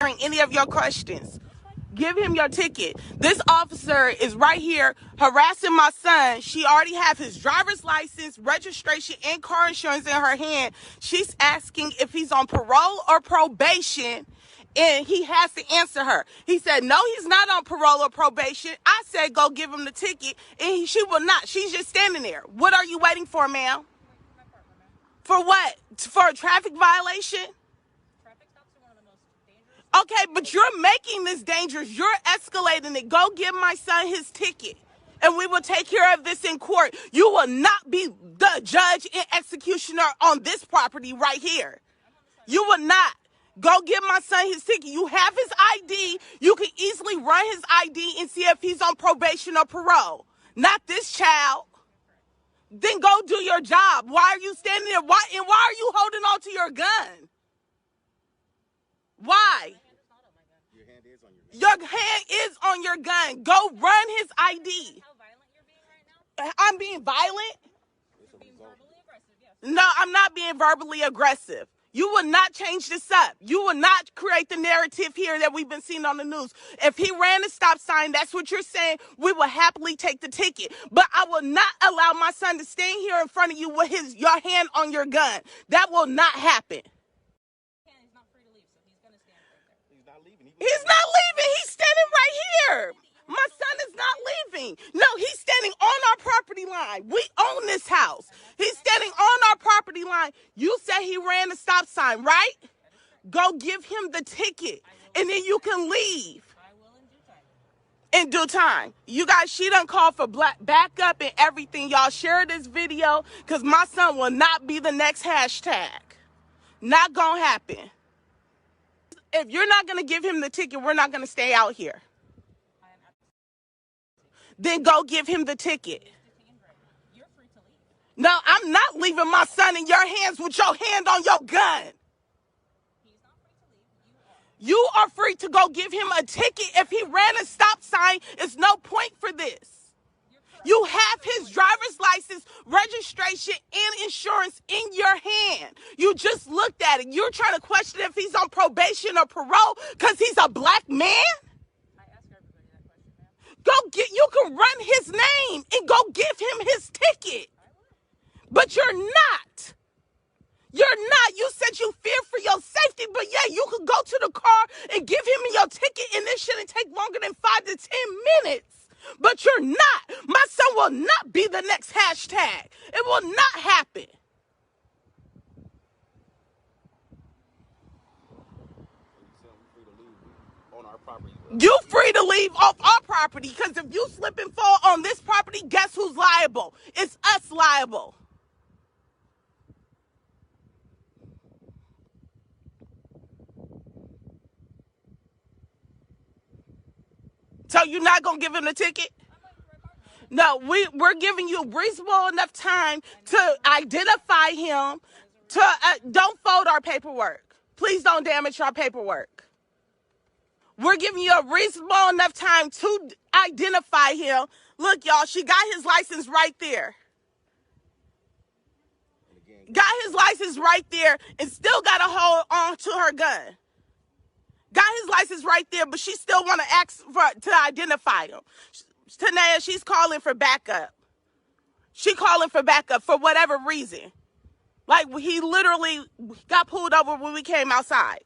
any of your questions. Give him your ticket. This officer is right here harassing my son. She already has his driver's license, registration, and car insurance in her hand. She's asking if he's on parole or probation, and he has to answer her. He said, no, he's not on parole or probation. I said, go give him the ticket, and she will not. She's just standing there. What are you waiting for, ma'am? For what? For a traffic violation? Okay, but you're making this dangerous. You're escalating it. Go give my son his ticket, and we will take care of this in court. You will not be the judge and executioner on this property right here. You will not. Go give my son his ticket. You have his ID. You can easily run his ID and see if he's on probation or parole. Not this child. Then go do your job. Why are you standing there? Why are you holding on to your gun? Why? Your hand is on your gun. Go run his ID. How violent you're being right now? I'm being violent? You're being verbally aggressive, yes. No, I'm not being verbally aggressive. You will not change this up. You will not create the narrative here that we've been seeing on the news. If he ran a stop sign, that's what you're saying, we will happily take the ticket. But I will not allow my son to stand here in front of you with your hand on your gun. That will not happen. He's not free to leave, so he's going to stand right there. He's not leaving. He's not leaving. He's standing right here. My son is not leaving. No, he's standing on our property line. We own this house. He's standing on our property line. You said he ran a stop sign, right? Go give him the ticket, and then you can leave. I will in due time. In due time. You guys, she done called for backup and everything. Y'all share this video, because my son will not be the next hashtag. Not gonna happen. If you're not going to give him the ticket, we're not going to stay out here. Then go give him the ticket. You're free to leave. No, I'm not leaving my son in your hands with your hand on your gun. He's not free to leave. You are free to go give him a ticket. If he ran a stop sign, it's no point for this. You have his driver's license, registration, and insurance in your hand. You just looked at it. You're trying to question if he's on probation or parole because he's a black man? I ask everybody that question, ma'am. You can run his name and go give him his ticket. But you're not. You're not. You said you fear for your safety, but yeah, you could go to the car and give him your ticket, and this shouldn't take longer than 5 to 10 minutes. But you're not. My son will not be the next hashtag. It will not happen. You free to leave off our property, because if you slip and fall on this property, guess who's liable? It's us liable. So you're not going to give him the ticket? No, we're giving you reasonable enough time to identify him. Don't fold our paperwork. Please don't damage our paperwork. We're giving you a reasonable enough time to identify him. Look, y'all, she got his license right there. Got his license right there and still got to hold on to her gun. Got his license right there, but she still want to ask to identify him. Tanea, she's calling for backup. She calling for backup for whatever reason. Like, he literally got pulled over when we came outside.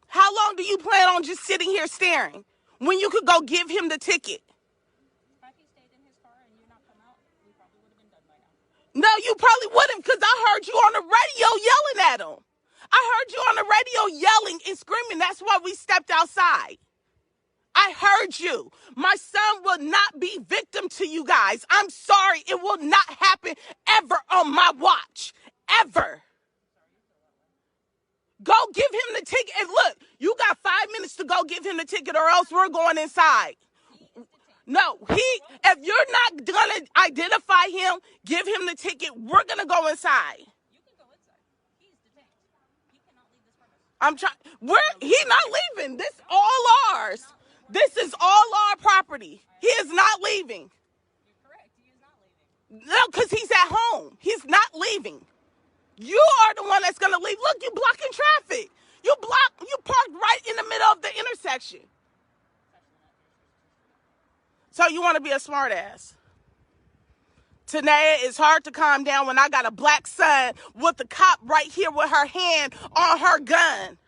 How long do you plan on just sitting here staring when you could go give him the ticket? If he stayed in his car and you not come out, we probably would have been done by now. No, you probably wouldn't, because I heard you on the radio yelling at him. I heard you on the radio yelling and screaming. That's why we stepped outside. I heard you. My son will not be victim to you guys. I'm sorry. It will not happen ever on my watch. Ever. Go give him the ticket. And look, you got 5 minutes to go give him the ticket, or else we're going inside. No, if you're not going to identify him, give him the ticket, we're going to go inside. You can go inside. He's detained. He cannot leave this premise. He's not leaving. This all ours. This is all our property. He is not leaving. You're correct. He is not leaving. No, because he's at home. He's not leaving. You are the one that's gonna leave. Look, you blocking traffic. You parked right in the middle of the intersection. So you want to be a smart ass. Tanea, it's hard to calm down when I got a black son with the cop right here with her hand on her gun.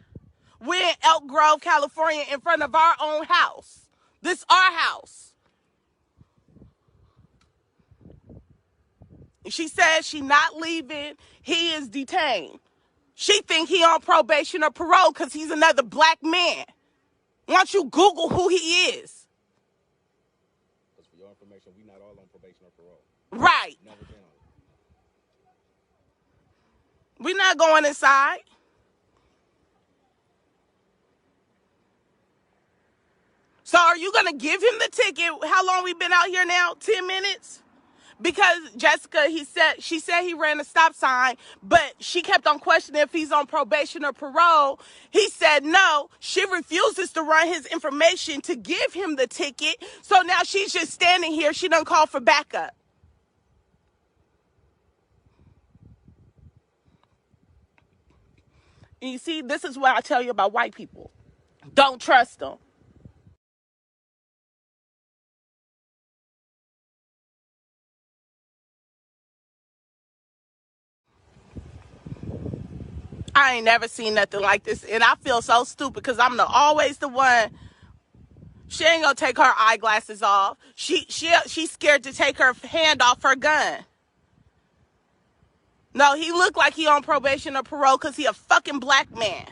We're in Elk Grove, California, in front of our own house. This our house. She says she not leaving. He is detained. She think he on probation or parole because he's another black man. Why don't you Google who he is? Because for your information, we not all on probation or parole. Right. Never been on it. We're not going inside. So are you going to give him the ticket? How long we been out here now? 10 minutes? Because Jessica, she said he ran a stop sign, but she kept on questioning if he's on probation or parole. He said no. She refuses to run his information to give him the ticket. So now she's just standing here. She done call for backup. And you see, this is what I tell you about white people. Don't trust them. I ain't never seen nothing like this. And I feel so stupid because I'm always the one. She ain't gonna take her eyeglasses off. She's scared to take her hand off her gun. No, he looked like he on probation or parole because he a fucking black man.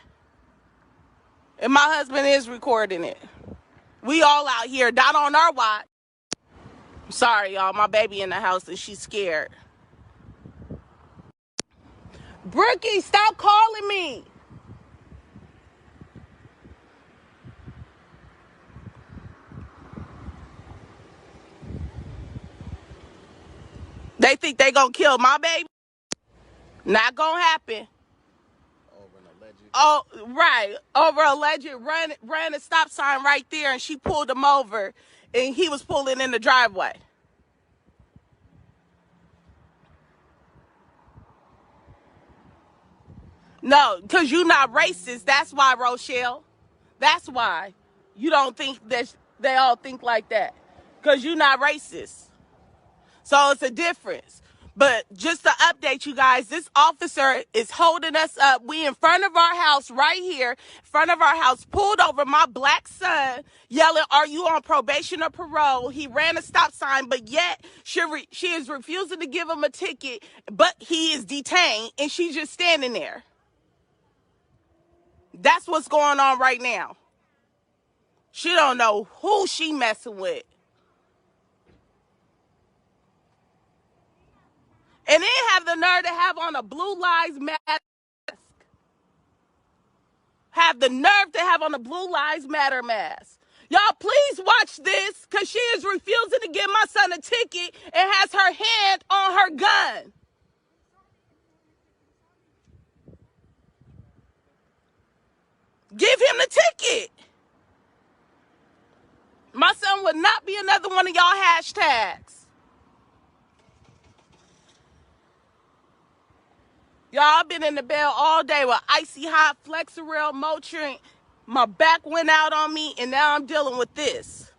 And my husband is recording it. We all out here, not on our watch. Sorry, y'all. My baby in the house and she's scared. Brookie, stop calling me. They think they gonna kill my baby? Not gonna happen. Over an alleged. Oh, right. Over alleged ran a stop sign right there and she pulled him over and he was pulling in the driveway. No, because you're not racist. That's why, Rochelle. That's why. You don't think that they all think like that. Because you're not racist. So it's a difference. But just to update you guys, this officer is holding us up. We in front of our house right here, in front of our house, pulled over my black son, yelling, "Are you on probation or parole?" He ran a stop sign, but yet she is refusing to give him a ticket, but he is detained, and she's just standing there. That's what's going on right now. She don't know who she messing with. And then have the nerve to have on a Blue Lives Matter mask. Have the nerve to have on a Blue Lives Matter mask. Y'all, please watch this, because she is refusing to give my son a ticket and has her hand on her gun. Give him the ticket. My son would not be another one of y'all hashtags. Y'all, I've been in the bed all day with icy hot Flexeril, Motrin. My back went out on me, and now I'm dealing with this.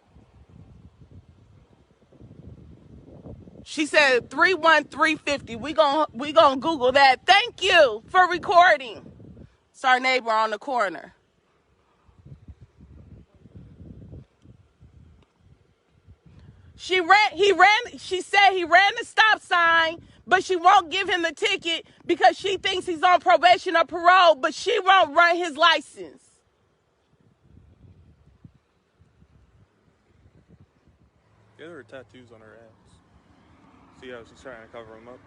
She said 31350. We gonna Google that. Thank you for recording. It's our neighbor on the corner. She said he ran the stop sign, but she won't give him the ticket because she thinks he's on probation or parole, but she won't run his license. Get her tattoos on her ass. See how she's trying to cover them up?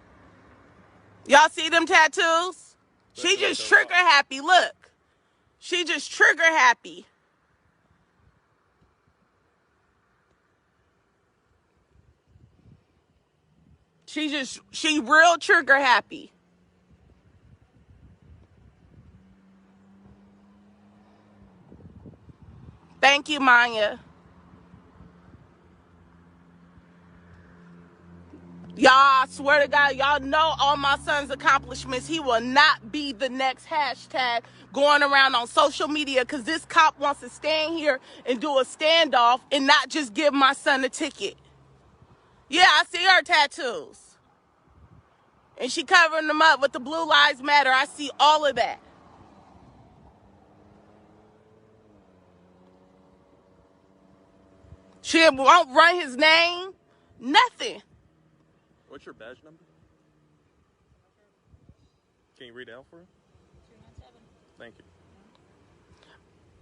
Y'all see them tattoos? She just trigger happy. Look. She just trigger happy. She real trigger happy. Thank you, Maya. Y'all, I swear to God, y'all know all my son's accomplishments. He will not be the next hashtag going around on social media because this cop wants to stand here and do a standoff and not just give my son a ticket. Yeah, I see her tattoos. And she covering them up with the Blue Lives Matter. I see all of that. She won't run his name. Nothing. What's your badge number? Can you read it out for him? 297. Thank you.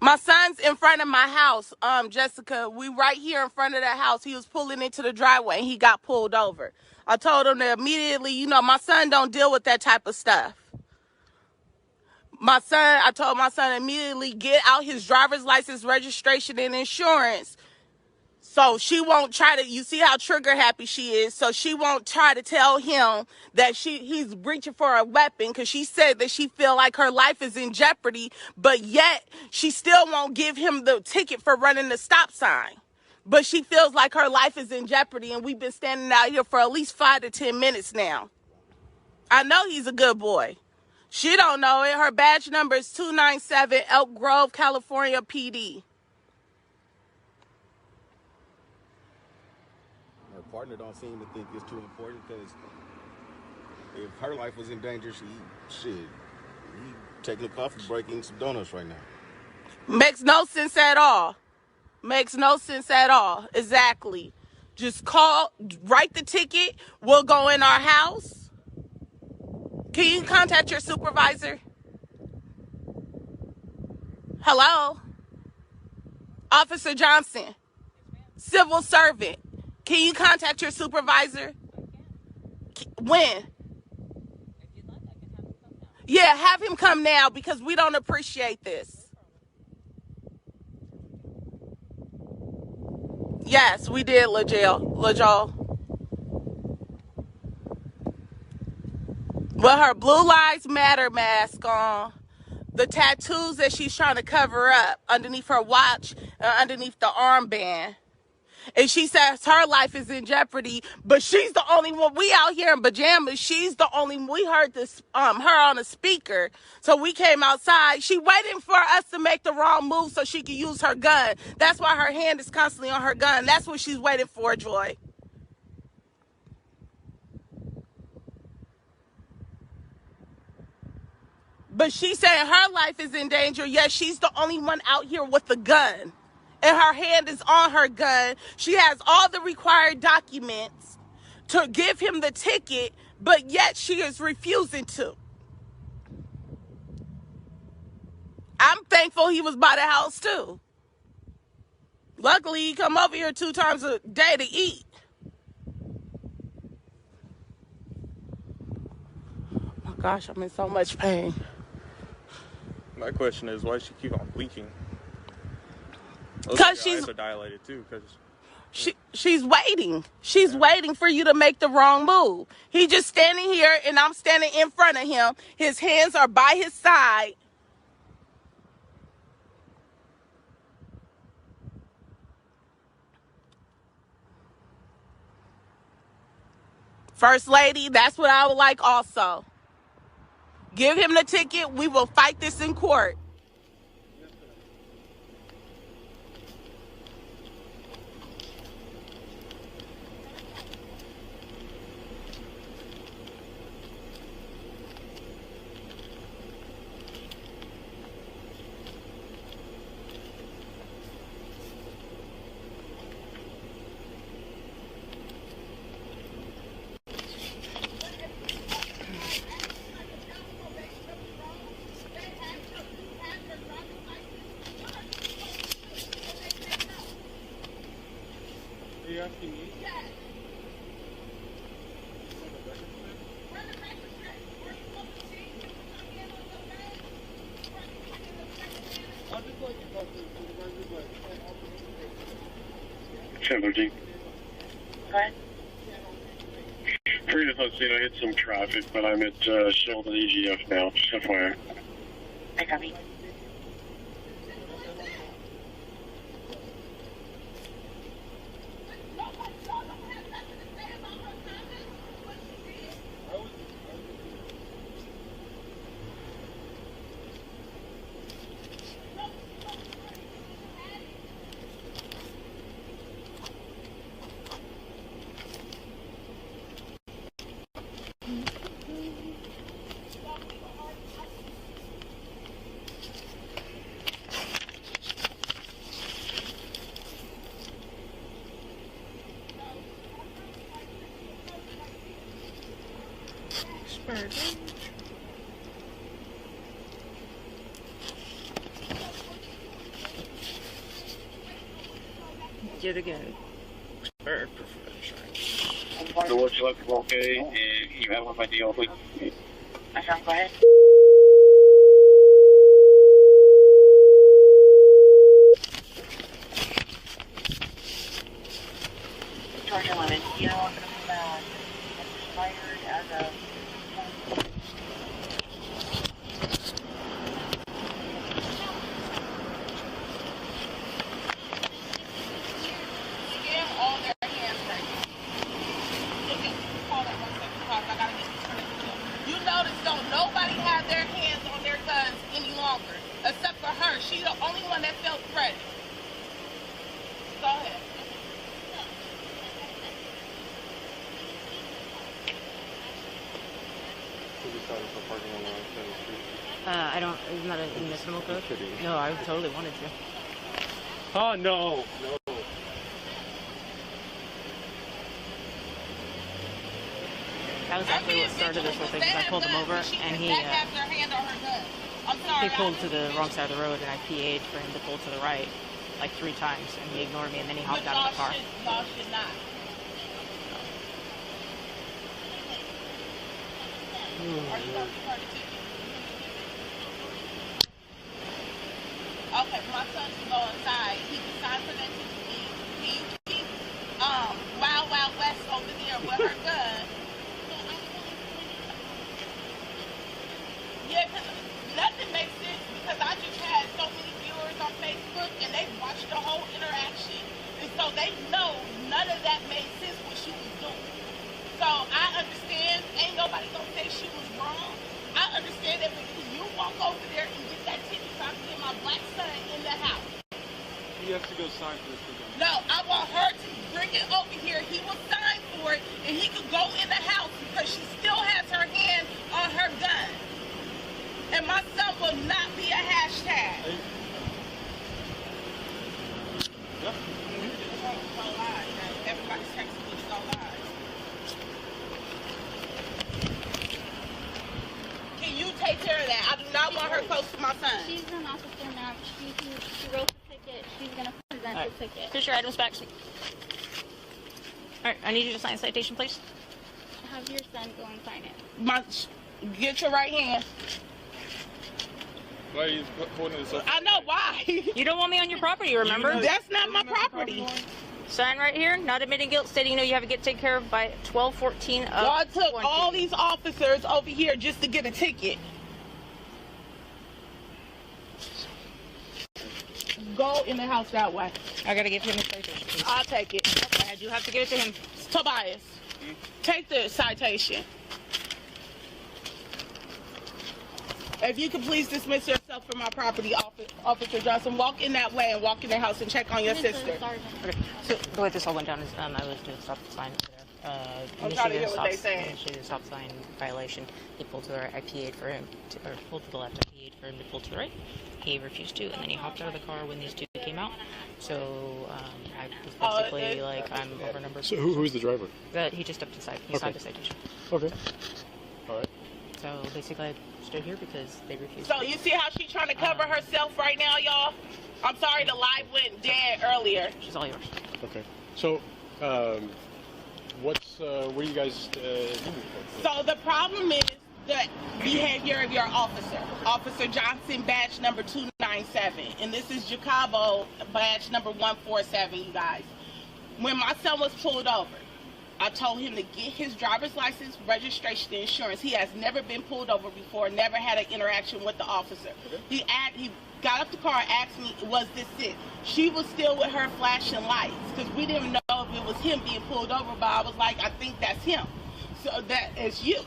My son's in front of my house, Jessica. We right here in front of the house. He was pulling into the driveway and he got pulled over. I told him to immediately, my son don't deal with that type of stuff. I told my son immediately get out his driver's license, registration, and insurance. So she won't try to, you see how trigger happy she is, so she won't try to tell him that he's reaching for a weapon because she said that she feel like her life is in jeopardy, but yet she still won't give him the ticket for running the stop sign. But she feels like her life is in jeopardy, and we've been standing out here for at least 5 to 10 minutes now. I know he's a good boy. She don't know it. Her badge number is 297 Elk Grove, California, PD. Her partner don't seem to think it's too important because if her life was in danger, he taking a coffee break, eating some donuts right now. Makes no sense at all. Makes no sense at all. Exactly. Just write the ticket. We'll go in our house. Can you contact your supervisor? Hello? Officer Johnson, civil servant. Can you contact your supervisor? When? If you'd like, I can have him come now. Yeah, have him come now because we don't appreciate this. Yes, we did, LaJoe. With her Blue Lives Matter mask on, the tattoos that she's trying to cover up underneath her watch and underneath the armband. And she says her life is in jeopardy, but she's the only one. We out here in pajamas. She's the only one. We heard this, her on a speaker. So we came outside. She waiting for us to make the wrong move so she can use her gun. That's why her hand is constantly on her gun. That's what she's waiting for, Joy. But she's saying her life is in danger, yet she's the only one out here with a gun. And her hand is on her gun. She has all the required documents to give him the ticket, but yet she is refusing to. I'm thankful he was by the house too. Luckily, he come over here 2 times a day to eat. Oh my gosh, I'm in so much pain. My question is, why does she keep on blinking? Because she's eyes are dilated too. Because she's waiting. She's waiting for you to make the wrong move. He just standing here, and I'm standing in front of him. His hands are by his side. First Lady, that's what I would like also. Give him the ticket. We will fight this in court. Are you asking me? Yes. I'll just let you talk to the supervisor, but 10:13. What? Free to Hosino, hit some traffic, but I'm at Sheldon EGF now, just FYI. I copy. Yet again. So what's you looking for, okay? You have one by deal, please. I found, go ahead. Georgia 11, you know, expired as of... Nobody had their hands on their guns any longer, except for her. She's the only one that felt threatened. Go ahead. I don't, isn't that a municipal code? No, I totally wanted to. Oh, no. No. That was actually what started this whole thing, because I pulled him over, and he pulled to the wrong side of the road, and I PA'd for him to pull to the right, like 3 times, and he ignored me, and then he hopped out of the car. Y'all should not. Are you going to give her the ticket? Okay, my son should go inside. He can sign for that ticket. He Wild Wild West over there with her gun. Yeah, because nothing makes sense, because I just had so many viewers on Facebook, and they watched the whole interaction, and so they know none of that made sense what she was doing. So I understand, ain't nobody gonna say she was wrong. I understand that, but you walk over there and get that ticket so I can get my black son in the house. He has to go sign for this ticket. No, I want her to bring it over here. He will sign for it, and he could go in the house because she still has her hand on her gun. And my son will not be a hashtag. Hey. Yep. Everybody's texting me, it's all lies. Can you take care of that? I do not want her close to my son. She's an officer now. She wrote the ticket. She's going to present the ticket. Here's your items back. Alright, I need you to sign a citation, please. Have your son go and sign it. Get your right hand. Why are you holding this up? I know why. You don't want me on your property, remember? That's not my property. Sign right here, not admitting guilt, stating you know you have to get taken care of by 12/14 of Y'all took 20. all these officers over here just to get a ticket. Go in the house that way. I gotta give him a citation, please. I'll take it. I do have to give it to him. Tobias, take the citation. If you could please dismiss yourself from my property, Officer Johnson, walk in that way and walk in the house and check on your sister. Okay, so the way this all went down is I was doing a stop sign over there. I'm trying to hear what they saying. Initiated a stop sign violation. He pulled to the right. I PA'd for him, or pulled to the left. I PA'd for him to pull to the right. He refused to, and then he hopped out of the car when these two came out. So I was basically like, I'm over number. So who's the driver? He just stepped inside. He signed a citation. Okay. All right. So basically, I stood here because they refused. So you see how she's trying to cover herself right now, y'all? I'm sorry, the live went dead earlier. She's all yours. Okay. So, what are you guys doing? So the problem is the behavior of your officer. Officer Johnson, badge number 297. And this is Jacobo, badge number 147, you guys. When my son was pulled over, I told him to get his driver's license, registration, and insurance. He has never been pulled over before, never had an interaction with the officer. He got up the car and asked me, was this it? She was still with her flashing lights because we didn't know if it was him being pulled over, but I was like, I think that's him. So that is you.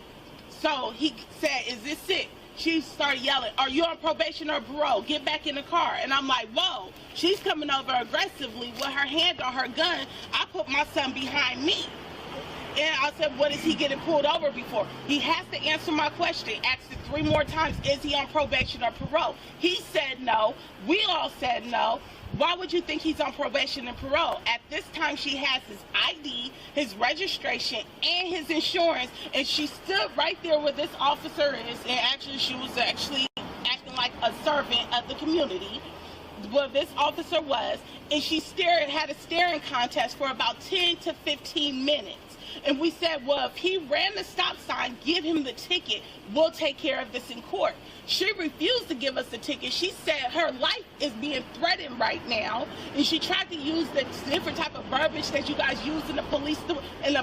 So he said, is this it? She started yelling, are you on probation or parole? Get back in the car. And I'm like, whoa, she's coming over aggressively with her hand on her gun. I put my son behind me. And I said, what is he getting pulled over before? He has to answer my question. Asked it 3 more times, is he on probation or parole? He said no. We all said no. Why would you think he's on probation and parole? At this time, she has his ID, his registration, and his insurance, and she stood right there where this officer is, and actually she was actually acting like a servant of the community, where this officer was, and she had a staring contest for about 10 to 15 minutes. And we said, well, if he ran the stop sign, give him the ticket. We'll take care of this in court. She refused to give us the ticket. She said her life is being threatened right now. And she tried to use the different type of verbiage that you guys use in the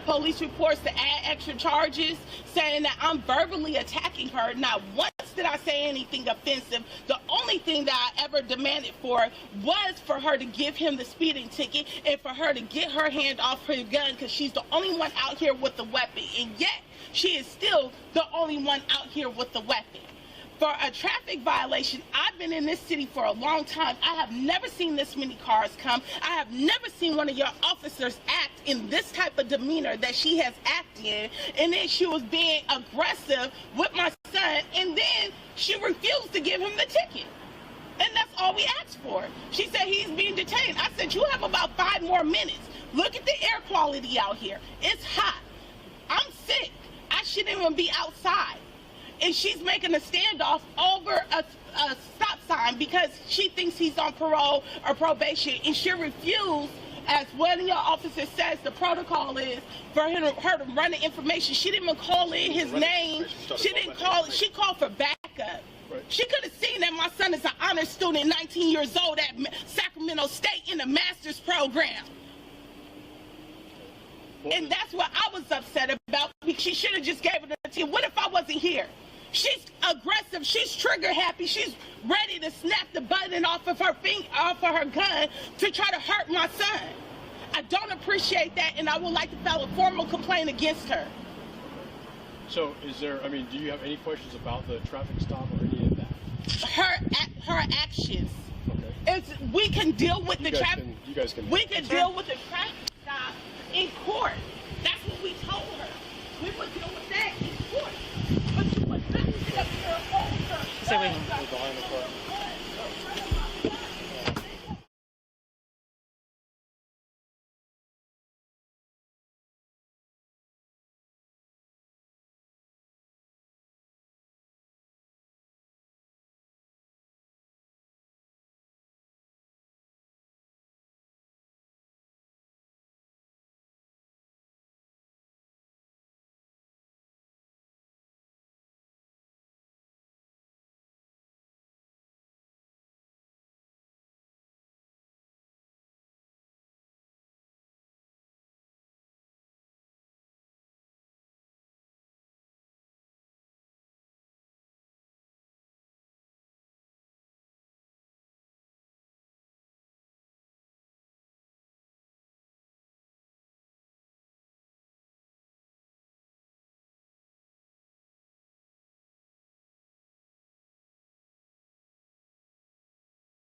police reports to add extra charges, saying that I'm verbally attacking her. Not once did I say anything offensive. The only thing that I ever demanded for was for her to give him the speeding ticket and for her to get her hand off her gun, because she's the only one out here with the weapon. And yet, she is still the only one out here with the weapon. For a traffic violation, I've been in this city for a long time. I have never seen this many cars come. I have never seen one of your officers act in this type of demeanor that she has acted in. And then she was being aggressive with my son, and then she refused to give him the ticket. And that's all we asked for. She said he's being detained. I said, you have about 5 more minutes. Look at the air quality out here. It's hot. I'm sick. I shouldn't even be outside. And she's making a standoff over a stop sign because she thinks he's on parole or probation, and she refused, as one of your officers says, the protocol is for her to run the information. She didn't even call in his name. She didn't call. She called for backup. Right. She could have seen that my son is an honor student, 19 years old at Sacramento State in a master's program. And that's what I was upset about. She should have just gave it to you. What if I wasn't here? She's aggressive. She's trigger happy. She's ready to snap the button off of her gun to try to hurt my son. I don't appreciate that, and I would like to file a formal complaint against her. So, do you have any questions about the traffic stop or any of that? Her actions. Okay. We can deal with the traffic. You guys can. We can deal with the traffic stop in court. That's what we told her. We would deal with that in court. But you would not sit up here and hold her. So wait. Behind the car.